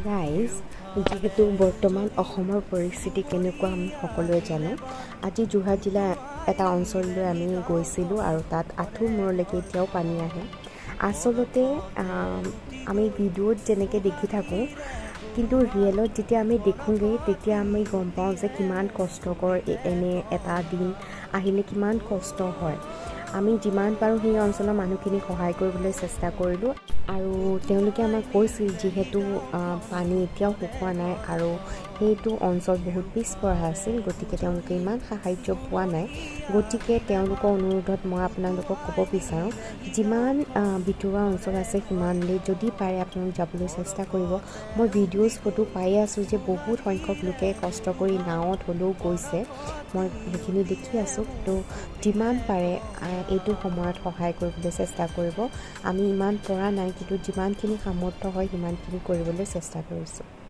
Guys, যিহেতু বৰ্তমান অসমৰ পৰিস্থিতি কেনেকুৱা আমি সকলোৱে জানো। আজি যোৰহাট জিলা এটা অঞ্চললৈ আমি গৈছিলোঁ আৰু তাত আঁঠুৰ মূৰলৈকে এতিয়াও পানী আহে। আচলতে আমি ভিডিঅ'ত যেনেকৈ দেখি থাকোঁ, কিন্তু ৰিয়েলত যেতিয়া আমি দেখোঁগৈ তেতিয়া আমি গম পাওঁ যে কিমান কষ্টকৰ এনে এটা দিন আহিলে কিমান কষ্ট হয়। আমি যিমান পাৰোঁ সেই অঞ্চলৰ মানুহখিনিক সহায় কৰিবলৈ চেষ্টা কৰিলোঁ আৰু তেওঁলোকে আমাক কৈছিল যিহেতু পানী এতিয়াও শুকোৱা নাই আৰু সেইটো অঞ্চল বহুত পিছপৰা আছিল, গতিকে তেওঁলোকে ইমান সাহাৰ্য পোৱা নাই। গতিকে তেওঁলোকৰ অনুৰোধত মই আপোনালোকক ক'ব বিচাৰোঁ, যিমান ভিতৰুৱা অঞ্চল আছে সিমানলৈ যদি পাৰে আপোনালোক যাবলৈ চেষ্টা কৰিব। মই ভিডিঅ'জ ফটো পাই আছোঁ যে বহুত সংখ্যক লোকে কষ্ট কৰি নাৱত হ'লেও গৈছে, মই সেইখিনি দেখি আছোঁ। কিন্তু যিমান পাৰে এইটো সময়ত সহায় কৰিবলৈ চেষ্টা কৰিব। আমি ইমান পৰা নাই, কিন্তু যিমানখিনি সামৰ্থ্য হয় সিমানখিনি কৰিবলৈ চেষ্টা কৰিছোঁ।